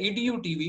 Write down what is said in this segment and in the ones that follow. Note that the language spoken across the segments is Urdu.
EDU TV,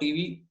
.tv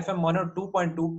FM 102.2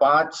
5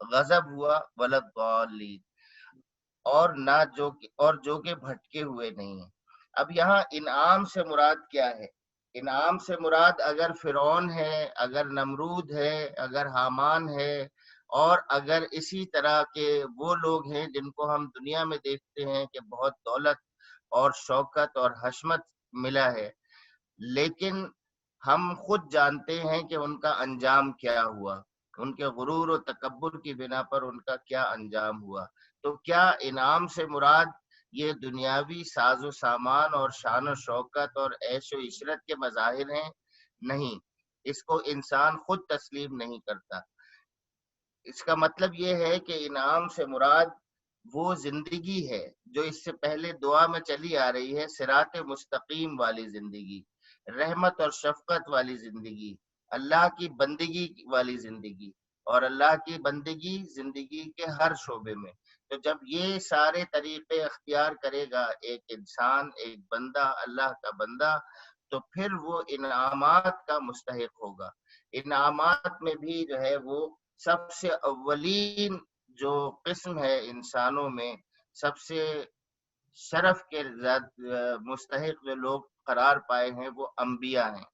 غضب ہوا ولا الضالین، اور نہ جو کہ بھٹکے ہوئے نہیں ہیں۔ اب یہاں انعام سے مراد کیا ہے؟ انعام سے مراد اگر فرعون ہے، اگر نمرود ہے، اگر حامان ہے، اور اگر اسی طرح کے وہ لوگ ہیں جن کو ہم دنیا میں دیکھتے ہیں کہ بہت دولت اور شوکت اور حشمت ملا ہے، لیکن ہم خود جانتے ہیں کہ ان کا انجام کیا ہوا، ان کے غرور و تکبر کی بنا پر ان کا کیا انجام ہوا۔ تو کیا انعام سے مراد یہ دنیاوی ساز و سامان اور شان و شوکت اور عیش و عشرت کے مظاہر ہیں؟ نہیں، اس کو انسان خود تسلیم نہیں کرتا۔ اس کا مطلب یہ ہے کہ انعام سے مراد وہ زندگی ہے جو اس سے پہلے دعا میں چلی آ رہی ہے، صراط مستقیم والی زندگی، رحمت اور شفقت والی زندگی، اللہ کی بندگی والی زندگی، اور اللہ کی بندگی زندگی کے ہر شعبے میں۔ تو جب یہ سارے طریقے اختیار کرے گا ایک انسان، ایک بندہ، اللہ کا بندہ، تو پھر وہ انعامات کا مستحق ہوگا۔ انعامات میں بھی جو ہے وہ سب سے اولین جو قسم ہے انسانوں میں، سب سے شرف کے مستحق جو لوگ قرار پائے ہیں وہ انبیاء ہیں،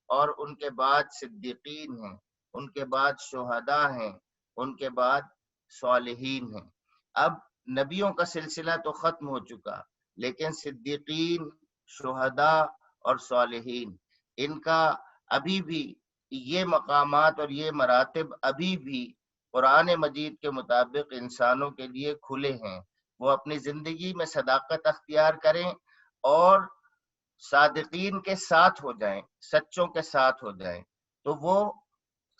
اور ان کے بعد صدیقین ہیں، ان کے بعد شہداء ہیں، ان کے بعد صالحین ہیں۔ اب نبیوں کا سلسلہ تو ختم ہو چکا، لیکن صدیقین، شہداء اور صالحین، ان کا ابھی بھی یہ مقامات اور یہ مراتب ابھی بھی قرآن مجید کے مطابق انسانوں کے لیے کھلے ہیں۔ وہ اپنی زندگی میں صداقت اختیار کریں اور صادقین کے ساتھ ہو جائیں، سچوں کے ساتھ ہو جائیں، تو وہ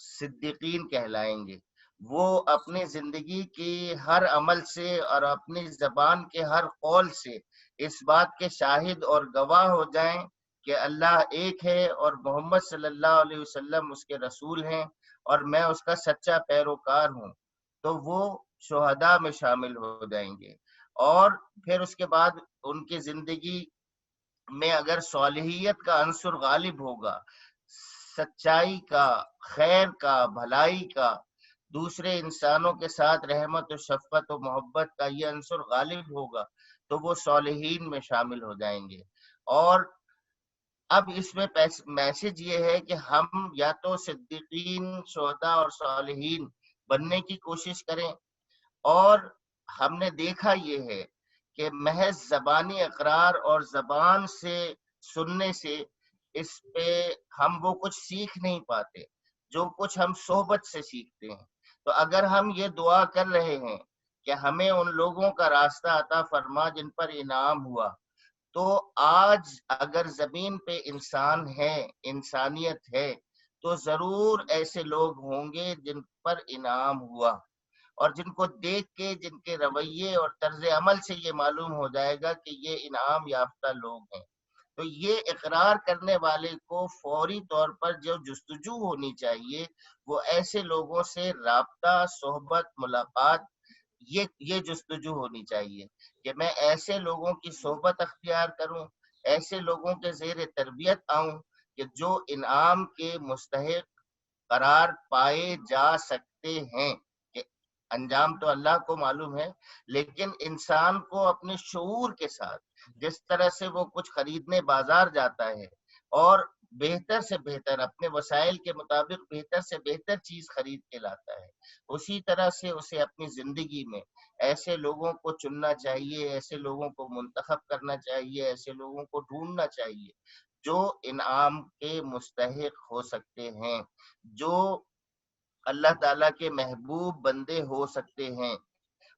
صدیقین کہلائیں گے۔ وہ اپنی زندگی کی ہر عمل سے اور اپنی زبان کے ہر قول سے اس بات کے شاہد اور گواہ ہو جائیں کہ اللہ ایک ہے اور محمد صلی اللہ علیہ وسلم اس کے رسول ہیں اور میں اس کا سچا پیروکار ہوں، تو وہ شہداء میں شامل ہو جائیں گے۔ اور پھر اس کے بعد ان کی زندگی میں اگر صالحیت کا عنصر غالب ہوگا، سچائی کا، خیر کا، بھلائی کا، دوسرے انسانوں کے ساتھ رحمت و شفقت و محبت کا یہ عنصر غالب ہوگا، تو وہ صالحین میں شامل ہو جائیں گے۔ اور اب اس میں میسج یہ ہے کہ ہم یا تو صدیقین، شہداء اور صالحین بننے کی کوشش کریں، اور ہم نے دیکھا یہ ہے کہ محض زبانی اقرار اور زبان سے سننے سے اس پہ ہم وہ کچھ سیکھ نہیں پاتے جو کچھ ہم صحبت سے سیکھتے ہیں۔ تو اگر ہم یہ دعا کر رہے ہیں کہ ہمیں ان لوگوں کا راستہ عطا فرما جن پر انعام ہوا، تو آج اگر زمین پہ انسان ہے، انسانیت ہے، تو ضرور ایسے لوگ ہوں گے جن پر انعام ہوا، اور جن کو دیکھ کے، جن کے رویے اور طرز عمل سے یہ معلوم ہو جائے گا کہ یہ انعام یافتہ لوگ ہیں۔ تو یہ اقرار کرنے والے کو فوری طور پر جو جستجو ہونی چاہیے وہ ایسے لوگوں سے رابطہ، صحبت، ملاقات، یہ جستجو ہونی چاہیے کہ میں ایسے لوگوں کی صحبت اختیار کروں، ایسے لوگوں کے زیر تربیت آؤں کہ جو انعام کے مستحق قرار پائے جا سکتے ہیں۔ کہ انجام تو اللہ کو معلوم ہے، لیکن انسان کو اپنے شعور کے ساتھ جس طرح سے وہ کچھ خریدنے بازار جاتا ہے اور بہتر سے بہتر اپنے وسائل کے مطابق بہتر سے بہتر چیز خرید کے لاتا ہے، اسی طرح سے اسے اپنی زندگی میں ایسے لوگوں کو چننا چاہیے، ایسے لوگوں کو منتخب کرنا چاہیے، ایسے لوگوں کو ڈھونڈنا چاہیے جو انعام کے مستحق ہو سکتے ہیں، جو اللہ تعالیٰ کے محبوب بندے ہو سکتے ہیں۔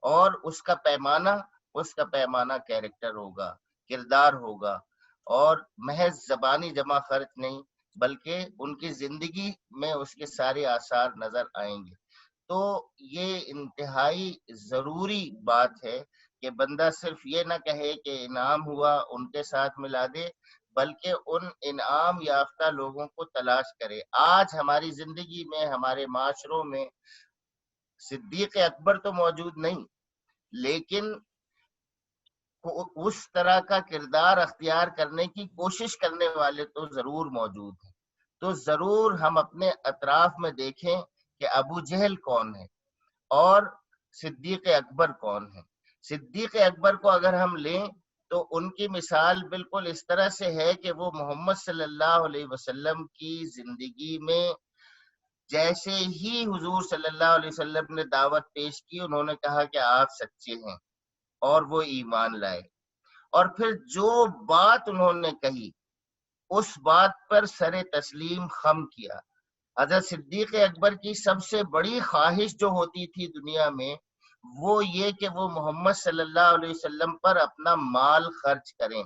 اور اس کا پیمانہ کیریکٹر ہوگا، کردار ہوگا، اور محض زبانی جمع خرچ نہیں بلکہ ان کی زندگی میں اس کے سارے آثار نظر آئیں گے۔ تو یہ انتہائی ضروری بات ہے کہ بندہ صرف یہ نہ کہے کہ انعام ہوا ان کے ساتھ ملا دے، بلکہ ان انعام یافتہ لوگوں کو تلاش کرے۔ آج ہماری زندگی میں، ہمارے معاشروں میں صدیق اکبر تو موجود نہیں، لیکن اس طرح کا کردار اختیار کرنے کی کوشش کرنے والے تو ضرور موجود ہیں۔ تو ضرور ہم اپنے اطراف میں دیکھیں کہ ابو جہل کون ہے، اور صدیق اکبر کون ہے. صدیق اکبر کو اگر ہم لیں تو ان کی مثال بالکل اس طرح سے ہے کہ وہ محمد صلی اللہ علیہ وسلم کی زندگی میں جیسے ہی حضور صلی اللہ علیہ وسلم نے دعوت پیش کی، انہوں نے کہا کہ آپ سچے ہیں، اور وہ ایمان لائے. اور پھر جو بات انہوں نے کہی اس بات پر سر تسلیم خم کیا. حضرت صدیق اکبر کی سب سے بڑی خواہش جو ہوتی تھی دنیا میں وہ یہ کہ وہ محمد صلی اللہ علیہ وسلم پر اپنا مال خرچ کریں،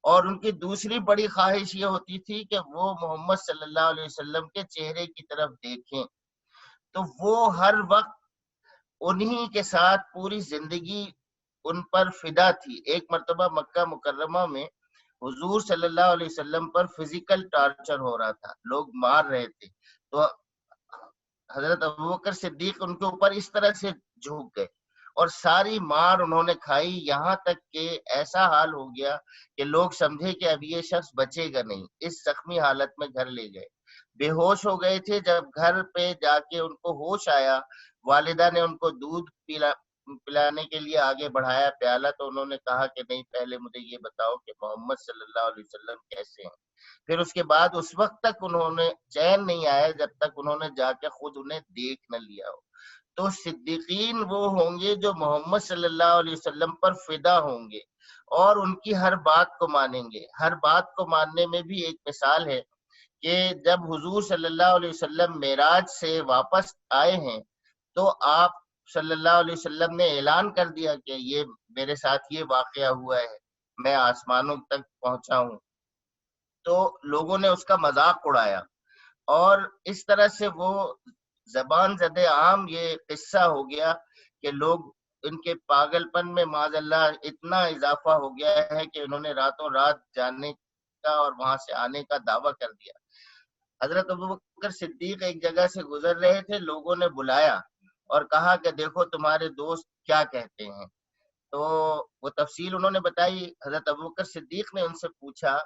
اور ان کی دوسری بڑی خواہش یہ ہوتی تھی کہ وہ محمد صلی اللہ علیہ وسلم کے چہرے کی طرف دیکھیں. تو وہ ہر وقت انہی کے ساتھ پوری زندگی ان پر فدا تھی. ایک مرتبہ مکہ مکرمہ میں حضور صلی اللہ علیہ وسلم پر فزیکل ٹارچر ہو رہا تھا، لوگ مار رہے تھے، تو حضرت ابوبکر صدیق ان کے اوپر اس طرح سے جھک گئے اور ساری مار انہوں نے کھائی، یہاں تک کہ ایسا حال ہو گیا کہ لوگ سمجھے کہ اب یہ شخص بچے گا نہیں. اس زخمی حالت میں گھر لے گئے، بے ہوش ہو گئے تھے. جب گھر پہ جا کے ان کو ہوش آیا، والدہ نے ان کو دودھ پلانے کے لیے آگے بڑھایا پیالہ، تو انہوں نے کہا کہ نہیں، پہلے مجھے یہ بتاؤ کہ محمد صلی اللہ علیہ وسلم کیسے ہیں. پھر اس کے بعد اس وقت تک انہوں نے چین نہیں آیا جب تک انہوں نے جا کے خود انہیں دیکھ نہ لیا ہو. تو صدیقین وہ ہوں گے جو محمد صلی اللہ علیہ وسلم پر فدا ہوں گے اور ان کی ہر بات کو مانیں گے. ہر بات کو ماننے میں بھی ایک مثال ہے کہ جب حضور صلی اللہ علیہ وسلم معراج سے واپس آئے ہیں تو آپ صلی اللہ علیہ وسلم نے اعلان کر دیا کہ یہ میرے ساتھ یہ واقعہ ہوا ہے، میں آسمانوں تک پہنچا ہوں. تو لوگوں نے اس کا مذاق اڑایا اور اس طرح سے وہ زبان زد عام یہ قصہ ہو گیا کہ لوگ ان کے پاگل پن میں معاذ اللہ اتنا اضافہ ہو گیا ہے کہ انہوں نے راتوں رات جانے کا اور وہاں سے آنے کا دعویٰ کر دیا. حضرت ابوبکر صدیق ایک جگہ سے گزر رہے تھے، لوگوں نے بلایا اور کہا کہ دیکھو تمہارے دوست کیا کہتے ہیں. تو وہ تفصیل انہوں نے بتائی. حضرت ابوبکر صدیق نے ان سے پوچھا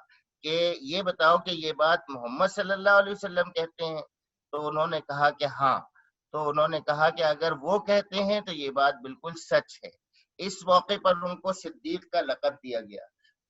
کہ یہ بتاؤ کہ یہ بات محمد صلی اللہ علیہ وسلم کہتے ہیں؟ تو انہوں نے کہا کہ ہاں. تو انہوں نے کہا کہ اگر وہ کہتے ہیں تو یہ بات بالکل سچ ہے. اس موقع پر ان کو صدیق کا لقب دیا گیا.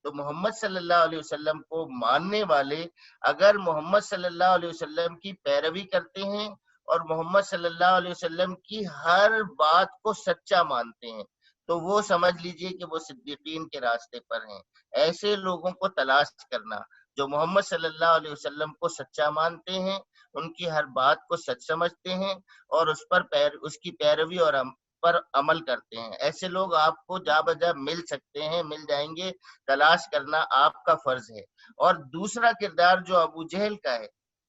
تو محمد صلی اللہ علیہ وسلم کو ماننے والے اگر محمد صلی اللہ علیہ وسلم کی پیروی کرتے ہیں اور محمد صلی اللہ علیہ وسلم کی ہر بات کو سچا مانتے ہیں تو وہ سمجھ لیجئے کہ وہ صدیقین کے راستے پر ہیں. ایسے لوگوں کو تلاش کرنا جو محمد صلی اللہ علیہ وسلم کو سچا مانتے ہیں، ان کی ہر بات کو سچ سمجھتے ہیں اور اس کی پیروی اور پر عمل کرتے ہیں. ایسے لوگ آپ کو جا بجا مل سکتے ہیں، مل جائیں گے. تلاش کرنا آپ کا فرض ہے. اور دوسرا کردار جو ابو جہل کا ہے،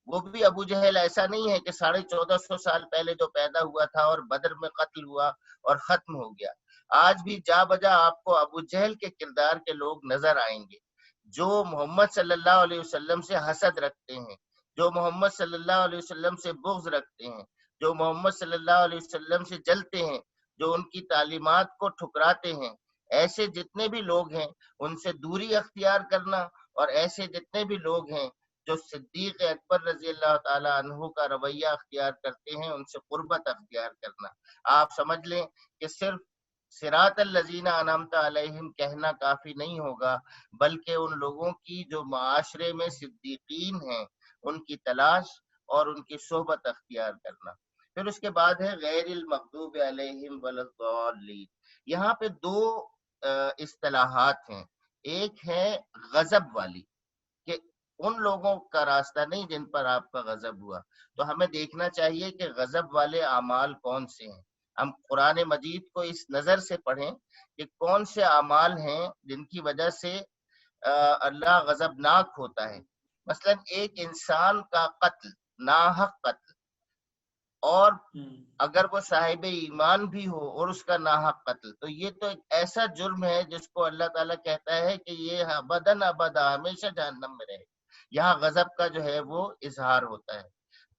وہ بھی ابو جہل ایسا نہیں ہے کہ 1450 سال پہلے جو پیدا ہوا تھا اور بدر میں قتل ہوا اور ختم ہو گیا. آج بھی جا بجا آپ کو ابو جہل کے کردار کے لوگ نظر آئیں گے جو محمد صلی اللہ علیہ وسلم سے حسد رکھتے ہیں، جو محمد صلی اللہ علیہ وسلم سے بغض رکھتے ہیں، جو محمد صلی اللہ علیہ وسلم سے جلتے ہیں، جو ان کی تعلیمات کو ٹھکراتے ہیں. ایسے جتنے بھی لوگ ہیں ان سے دوری اختیار کرنا، اور ایسے جتنے بھی لوگ ہیں جو صدیق اکبر رضی اللہ تعالی عنہ کا رویہ اختیار کرتے ہیں ان سے قربت اختیار کرنا. آپ سمجھ لیں کہ صرف صراط الذین انعمت علیہم کہنا کافی نہیں ہوگا، بلکہ ان لوگوں کی جو معاشرے میں صدیقین ہیں ان کی تلاش اور ان کی صحبت اختیار کرنا. پھر اس کے بعد ہے غیر المغضوب علیہم ولا الضالین. یہاں پہ دو اصطلاحات ہیں. ایک ہے غضب والی، کہ ان لوگوں کا راستہ نہیں جن پر آپ کا غضب ہوا. تو ہمیں دیکھنا چاہیے کہ غضب والے اعمال کون سے ہیں. ہم قرآن مجید کو اس نظر سے پڑھیں کہ کون سے اعمال ہیں جن کی وجہ سے اللہ غضبناک ہوتا ہے. مثلا ایک انسان کا قتل، ناحق قتل، اور اگر وہ صاحب ایمان بھی ہو اور اس کا ناحق قتل، تو یہ تو ایک ایسا جرم ہے جس کو اللہ تعالیٰ کہتا ہے کہ یہ ابداً ابدا ہمیشہ جہنم میں رہے. یہاں غضب کا جو ہے وہ اظہار ہوتا ہے.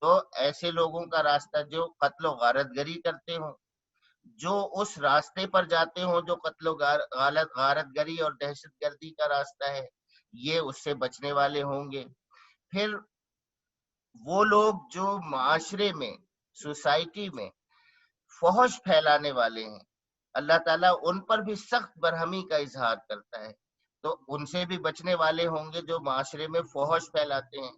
تو ایسے لوگوں کا راستہ جو قتل و غارت گری کرتے ہوں، جو اس راستے پر جاتے ہوں جو قتل و غارت گری اور دہشت گردی کا راستہ ہے، یہ اس سے بچنے والے ہوں گے. پھر وہ لوگ جو معاشرے میں، سوسائٹی میں فحش پھیلانے والے ہیں، اللہ تعالیٰ ان پر بھی سخت برہمی کا اظہار کرتا ہے، تو ان سے بھی بچنے والے ہوں گے جو معاشرے میں فحش پھیلاتے ہیں۔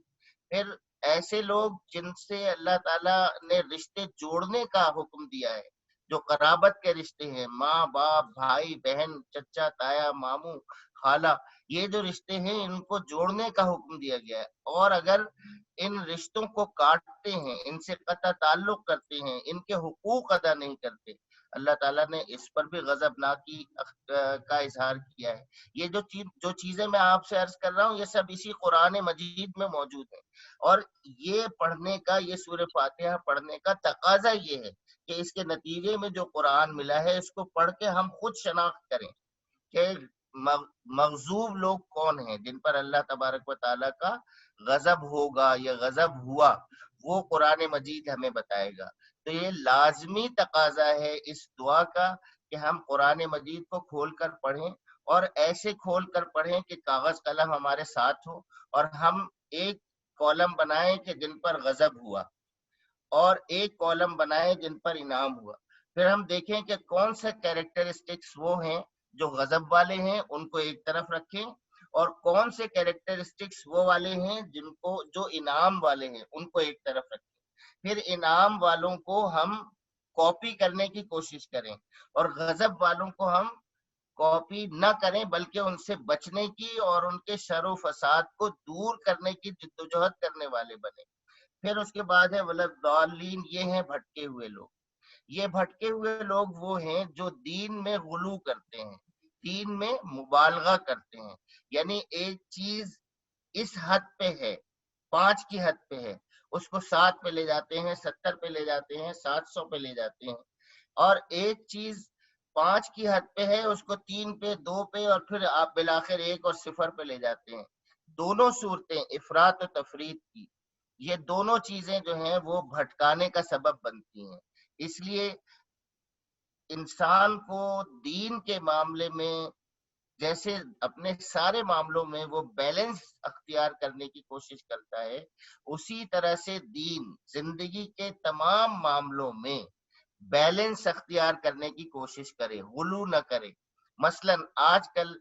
پھر ایسے لوگ جن سے اللہ تعالیٰ نے رشتے جوڑنے کا حکم دیا ہے، جو قرابت کے رشتے ہیں، ماں باپ، بھائی بہن، چچا تایا، ماموں، خالہ، یہ جو رشتے ہیں ان کو جوڑنے کا حکم دیا گیا ہے، اور اگر ان رشتوں کو کاٹتے ہیں، ان سے قطع تعلق کرتے ہیں، ان کے حقوق ادا نہیں کرتے، اللہ تعالیٰ نے اس پر بھی غضبناکی کا اظہار کیا ہے۔ یہ جو چیزیں میں آپ سے عرض کر رہا ہوں، یہ سب اسی قرآن مجید میں موجود ہیں، اور یہ پڑھنے کا، یہ سورہ فاتحہ پڑھنے کا تقاضا یہ ہے کہ اس کے نتیجے میں جو قرآن ملا ہے اس کو پڑھ کے ہم خود شناخت کریں کہ مغضوب لوگ کون ہیں، جن پر اللہ تبارک و تعالیٰ کا غضب ہوگا یا غضب ہوا، وہ قرآن مجید ہمیں بتائے گا۔ تو یہ لازمی تقاضا ہے اس دعا کا کہ ہم قرآن مجید کو کھول کر پڑھیں، اور ایسے کھول کر پڑھیں کہ کاغذ قلم ہمارے ساتھ ہو، اور ہم ایک کالم بنائیں کہ جن پر غضب ہوا، اور ایک کالم بنائیں جن پر انعام ہوا۔ پھر ہم دیکھیں کہ کون سے کیریکٹرسٹکس وہ ہیں جو غضب والے ہیں، ان کو ایک طرف رکھیں، اور کون سے کیریکٹرسٹکس وہ والے ہیں جن کو جو انعام والے ہیں ان کو ایک طرف رکھیں۔ پھر انعام والوں کو ہم کاپی کرنے کی کوشش کریں، اور غضب والوں کو ہم کاپی نہ کریں بلکہ ان سے بچنے کی اور ان کے شر و فساد کو دور کرنے کی جدوجہد کرنے والے بنے۔ پھر اس کے بعد ہے ولضالین، یہ ہیں بھٹکے ہوئے لوگ۔ یہ بھٹکے ہوئے لوگ وہ ہیں جو دین میں غلو کرتے ہیں، دین میں مبالغہ کرتے ہیں، یعنی ایک چیز اس حد پہ ہے، 5 کی حد پہ ہے، اس کو 7 پہ لے جاتے ہیں، 70 پہ لے جاتے ہیں، 700 پہ لے جاتے ہیں، اور ایک چیز 5 کی حد پہ ہے، اس کو 3 پہ، 2 پہ، اور پھر آپ بالآخر 1 اور 0 پہ لے جاتے ہیں۔ دونوں صورتیں افراط و تفریط کی، یہ دونوں چیزیں جو ہیں وہ بھٹکانے کا سبب بنتی ہیں۔ اس لیے انسان کو دین کے معاملے میں جیسے اپنے سارے معاملوں میں وہ بیلنس اختیار کرنے کی کوشش کرتا ہے، اسی طرح سے دین زندگی کے تمام معاملوں میں بیلنس اختیار کرنے کی کوشش کرے، غلو نہ کرے۔ مثلا آج کل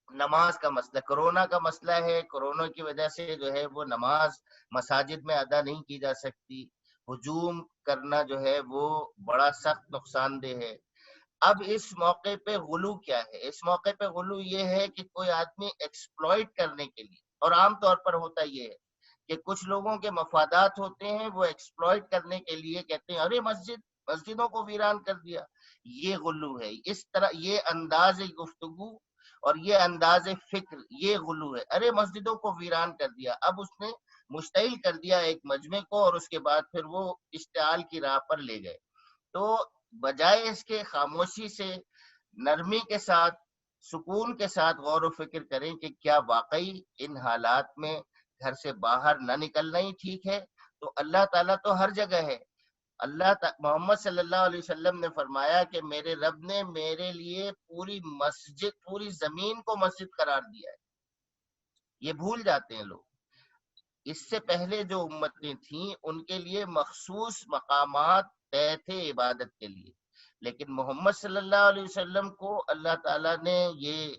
نماز کا مسئلہ، کرونا کا مسئلہ ہے، کرونا کی وجہ سے جو ہے وہ نماز مساجد میں ادا نہیں کی جا سکتی، ہجوم کرنا جو ہے وہ بڑا سخت نقصان دہ ہے۔ اب اس موقع پہ غلو کیا ہے؟ اس موقع پہ غلو یہ ہے کہ کوئی آدمی ایکسپلوئٹ کرنے کے لیے، اور عام طور پر ہوتا یہ ہے کہ کچھ لوگوں کے مفادات ہوتے ہیں، وہ ایکسپلوئٹ کرنے کے لیے کہتے ہیں ارے مسجدوں کو ویران کر دیا، یہ غلو ہے۔ اس طرح یہ انداز گفتگو اور یہ انداز فکر، یہ غلو ہے۔ ارے مسجدوں کو ویران کر دیا، اب اس نے مشتعل کر دیا ایک مجمع کو، اور اس کے بعد پھر وہ اشتعال کی راہ پر لے گئے۔ تو بجائے اس کے خاموشی سے، نرمی کے ساتھ، سکون کے ساتھ غور و فکر کریں کہ کیا واقعی ان حالات میں گھر سے باہر نہ نکلنا ہی ٹھیک ہے؟ تو اللہ تعالیٰ تو ہر جگہ ہے۔ محمد صلی اللہ علیہ وسلم نے فرمایا کہ میرے رب نے میرے لیے پوری مسجد، پوری زمین کو مسجد قرار دیا ہے۔ یہ بھول جاتے ہیں لوگ۔ اس سے پہلے جو امتیں تھیں ان کے لیے مخصوص مقامات طے تھے عبادت کے لیے، لیکن محمد صلی اللہ علیہ وسلم کو اللہ تعالیٰ نے یہ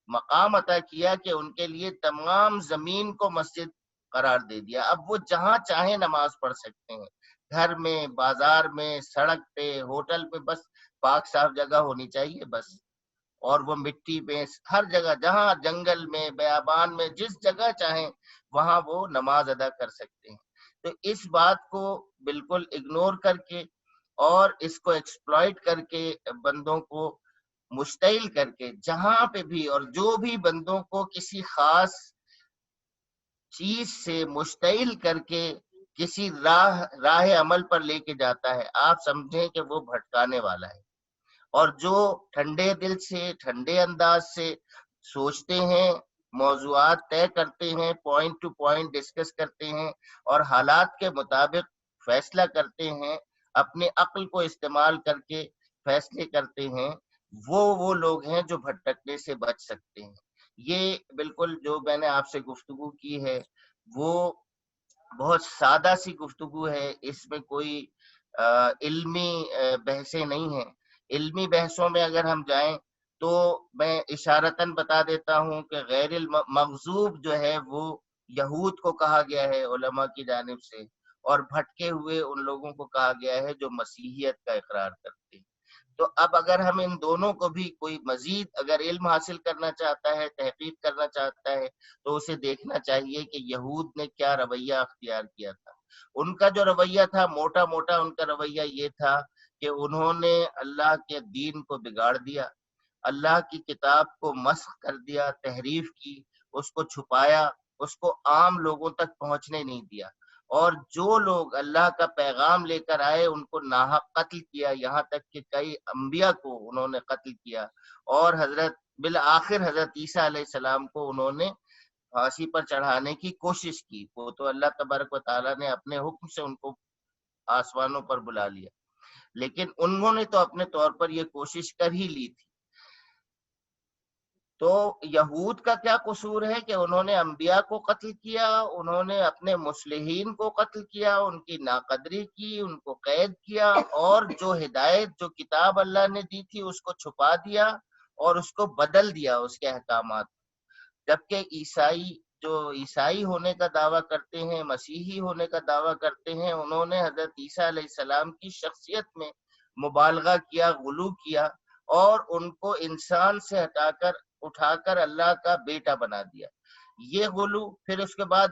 مقام عطا کیا کہ ان کے لیے تمام زمین کو مسجد قرار دے دیا۔ اب وہ جہاں چاہیں نماز پڑھ سکتے ہیں، گھر میں، بازار میں، سڑک پہ، ہوٹل پہ، بس پاک صاف جگہ ہونی چاہیے بس، اور وہ مٹی پہ، ہر جگہ، جہاں جنگل میں، بیابان میں، جس جگہ چاہیں وہاں وہ نماز ادا کر سکتے ہیں۔ تو اس بات کو بالکل اگنور کر کے اور اس کو ایکسپلائٹ کر کے بندوں کو مشتعل کر کے، جہاں پہ بھی اور جو بھی بندوں کو کسی خاص چیز سے مشتعل کر کے کسی راہ عمل پر لے کے جاتا ہے، آپ سمجھیں کہ وہ بھٹکانے والا ہے۔ اور جو ٹھنڈے دل سے، ٹھنڈے انداز سے سوچتے ہیں، موضوعات طے کرتے ہیں، پوائنٹ ٹو پوائنٹ ڈسکس کرتے ہیں، اور حالات کے مطابق فیصلہ کرتے ہیں، اپنے عقل کو استعمال کر کے فیصلے کرتے ہیں، وہ لوگ ہیں جو بھٹکنے سے بچ سکتے ہیں۔ یہ بالکل جو میں نے آپ سے گفتگو کی ہے وہ بہت سادہ سی گفتگو ہے، اس میں کوئی علمی بحثیں نہیں ہیں. علمی بحثوں میں اگر ہم جائیں تو میں اشارتاً بتا دیتا ہوں کہ غیر المغضوب جو ہے وہ یہود کو کہا گیا ہے علماء کی جانب سے، اور بھٹکے ہوئے ان لوگوں کو کہا گیا ہے جو مسیحیت کا اقرار کرتے ہیں. تو اب اگر ہم ان دونوں کو بھی کوئی مزید اگر علم حاصل کرنا چاہتا ہے، تحقیق کرنا چاہتا ہے، تو اسے دیکھنا چاہیے کہ یہود نے کیا رویہ اختیار کیا تھا. ان کا جو رویہ تھا، موٹا موٹا ان کا رویہ یہ تھا کہ انہوں نے اللہ کے دین کو بگاڑ دیا، اللہ کی کتاب کو مسخ کر دیا، تحریف کی، اس کو چھپایا، اس کو عام لوگوں تک پہنچنے نہیں دیا، اور جو لوگ اللہ کا پیغام لے کر آئے ان کو ناحق قتل کیا، یہاں تک کہ کئی انبیاء کو انہوں نے قتل کیا، اور بالآخر حضرت عیسیٰ علیہ السلام کو انہوں نے پھانسی پر چڑھانے کی کوشش کی. وہ تو اللہ تبارک و تعالیٰ نے اپنے حکم سے ان کو آسمانوں پر بلا لیا، لیکن انہوں نے تو اپنے طور پر یہ کوشش کر ہی لی تھی. تو یہود کا کیا قصور ہے کہ انہوں نے انبیاء کو قتل کیا، انہوں نے اپنے مصلحین کو قتل کیا، ان کی ناقدری کی، ان کو قید کیا، اور جو ہدایت، جو کتاب اللہ نے دی تھی اس کو چھپا دیا اور اس کو بدل دیا اس کے احکامات. جبکہ عیسائی ہونے کا دعویٰ کرتے ہیں، مسیحی ہونے کا دعویٰ کرتے ہیں، انہوں نے حضرت عیسیٰ علیہ السلام کی شخصیت میں مبالغہ کیا، غلو کیا، اور ان کو انسان سے ہٹا کر اٹھا کر اللہ کا بیٹا بنا دیا. یہ غلو. پھر اس کے بعد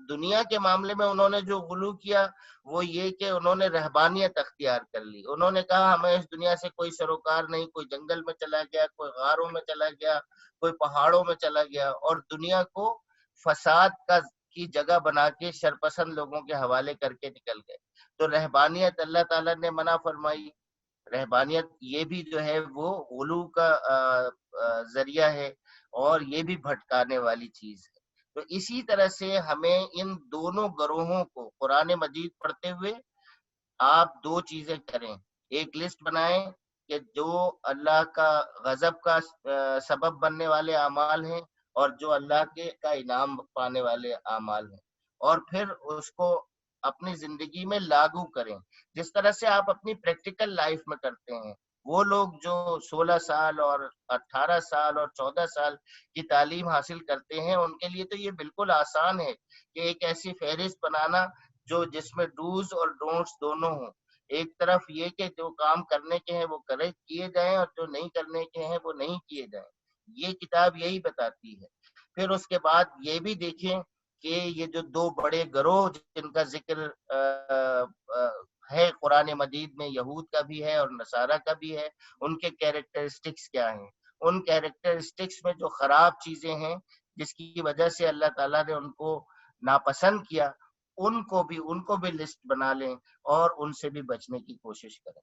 دنیا کے معاملے میں انہوں نے جو غلو کیا وہ یہ کہ انہوں نے رہبانیت اختیار کر لی. انہوں نے کہا ہمیں اس دنیا سے کوئی سروکار نہیں، کوئی جنگل میں چلا گیا، کوئی غاروں میں چلا گیا، کوئی پہاڑوں میں چلا گیا، اور دنیا کو فساد کی جگہ بنا کے شرپسند لوگوں کے حوالے کر کے نکل گئے. تو رہبانیت اللہ تعالیٰ نے منع فرمائی. رہبانیت یہ بھی جو ہے وہ غلو کا ذریعہ ہے، اور یہ بھی بھٹکانے والی چیز ہے. تو اسی طرح سے ہمیں ان دونوں گروہوں کو قرآن مجید پڑھتے ہوئے آپ دو چیزیں کریں. ایک لسٹ بنائیں کہ جو اللہ کا غضب کا سبب بننے والے اعمال ہیں اور جو اللہ کا انعام پانے والے اعمال ہیں، اور پھر اس کو اپنی زندگی میں لاگو کریں جس طرح سے آپ اپنی پریکٹیکل لائف میں کرتے ہیں. وہ لوگ جو 16 سال اور 18 سال اور 14 سال کی تعلیم حاصل کرتے ہیں ان کے لیے تو یہ بالکل آسان ہے کہ ایک ایسی فہرست بنانا جس میں ڈوز اور ڈونٹس دونوں ہوں. ایک طرف یہ کہ جو کام کرنے کے ہیں وہ کیے جائیں، اور جو نہیں کرنے کے ہیں وہ نہیں کیے جائیں. یہ کتاب یہی بتاتی ہے. پھر اس کے بعد یہ بھی دیکھیں کہ یہ جو دو بڑے گروہ جن کا ذکر ہے قرآن مجید میں، یہود کا بھی ہے اور نصارہ کا بھی ہے، ان کے کیریکٹرسٹکس کیا ہیں. ان کیریکٹرسٹکس میں جو خراب چیزیں ہیں جس کی وجہ سے اللہ تعالیٰ نے ان کو ناپسند کیا، ان کو بھی لسٹ بنا لیں اور ان سے بھی بچنے کی کوشش کریں.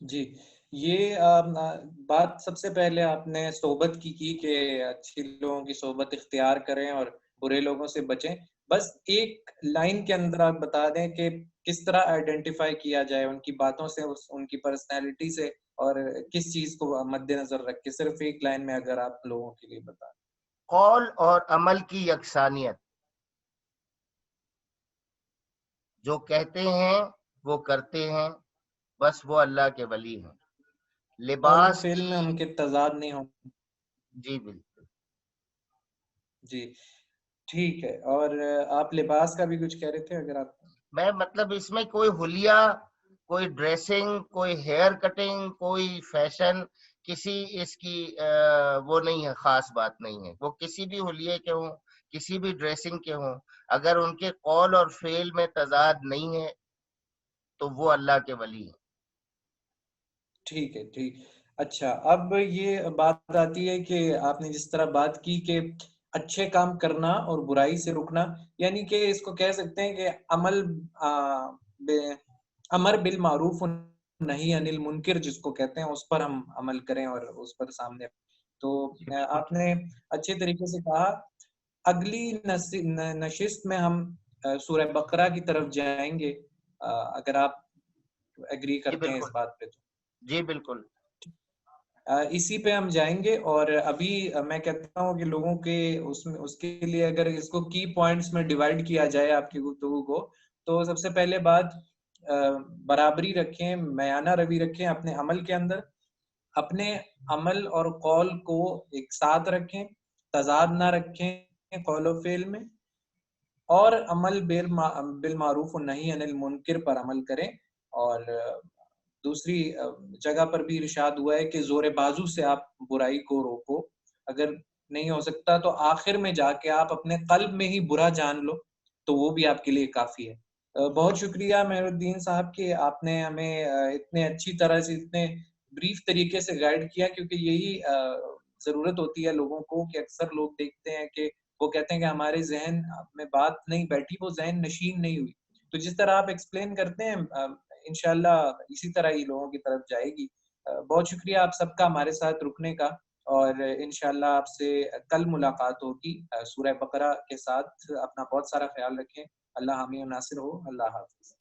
جی، یہ بات سب سے پہلے آپ نے صحبت کی کہ اچھی لوگوں کی صحبت اختیار کریں اور برے لوگوں سے بچیں. بس ایک لائن کے اندر آپ بتا دیں کہ کس طرح آئیڈینٹیفائی کیا جائے ان کی باتوں سے، ان کی پرسنالٹی سے، اور کس چیز کو مد نظر رکھ کے، صرف ایک لائن میں اگر آپ لوگوں کے لیے بتا دیں. قول اور عمل کی یکسانیت. جو کہتے ہیں وہ کرتے ہیں، بس وہ اللہ کے ولی ہیں. لباس فعل میں ان کے تضاد نہیں ہوں. جی بالکل. جی ٹھیک ہے. اور آپ لباس کا بھی کچھ کہہ رہے تھے اگر آپ. میں مطلب اس میں کوئی حلیہ، کوئی ڈریسنگ، کوئی ہیئر کٹنگ، کوئی فیشن، کسی اس کی وہ نہیں ہے، خاص بات نہیں ہے. وہ کسی بھی حلیے کے ہوں، کسی بھی ڈریسنگ کے ہوں، اگر ان کے قول اور فعل میں تضاد نہیں ہے تو وہ اللہ کے ولی ہیں. ٹھیک ہے. ٹھیک. اچھا، اب یہ بات آتی ہے کہ آپ نے جس طرح بات کی کہ اچھے کام کرنا اور برائی سے رکنا، یعنی کہ اس کو کہہ سکتے ہیں کہ امر بالمعروف نہی عن المنکر جس کو کہتے ہیں، اس پر ہم عمل کریں اور اس پر سامنے. تو آپ نے اچھے طریقے سے کہا. اگلی نشست میں ہم سورہ بقرہ کی طرف جائیں گے، اگر آپ ایگری کرتے ہیں اس بات پہ. تو جی بالکل. اسی پہ ہم جائیں گے. اور ابھی میں کہتا ہوں کہ لوگوں کے اس کے لیے اگر اس کو کی پوائنٹس میں ڈیوائیڈ کیا جائے آپ کی گفتگو کو، تو سب سے پہلے بات برابری رکھیں، میانہ روی رکھیں اپنے عمل کے اندر، اپنے عمل اور قول کو ایک ساتھ رکھیں، تضاد نہ رکھیں قول و فعل میں، اور عمل بالمعروف والنہی عن المنکر پر عمل کریں۔ اور دوسری جگہ پر بھی ارشاد ہوا ہے کہ زور بازو سے آپ برائی کو روکو، اگر نہیں ہو سکتا تو آخر میں جا کے آپ اپنے قلب میں ہی برا جان لو، تو وہ بھی آپ کے لیے کافی ہے۔ بہت شکریہ مہر الدین صاحب کہ آپ نے ہمیں اتنے اچھی طرح سے، اتنے بریف طریقے سے گائیڈ کیا، کیونکہ یہی ضرورت ہوتی ہے لوگوں کو، کہ اکثر لوگ دیکھتے ہیں کہ وہ کہتے ہیں کہ ہمارے ذہن میں بات نہیں بیٹھی، وہ ذہن نشین نہیں ہوئی۔ تو جس طرح آپ ایکسپلین کرتے ہیں انشاءاللہ اسی طرح ہی لوگوں کی طرف جائے گی۔ بہت شکریہ آپ سب کا ہمارے ساتھ رکنے کا، اور انشاءاللہ آپ سے کل ملاقات ہوگی سورہ بقرہ کے ساتھ۔ اپنا بہت سارا خیال رکھیں۔ اللہ حامی و ناصر ہو۔ اللہ حافظ۔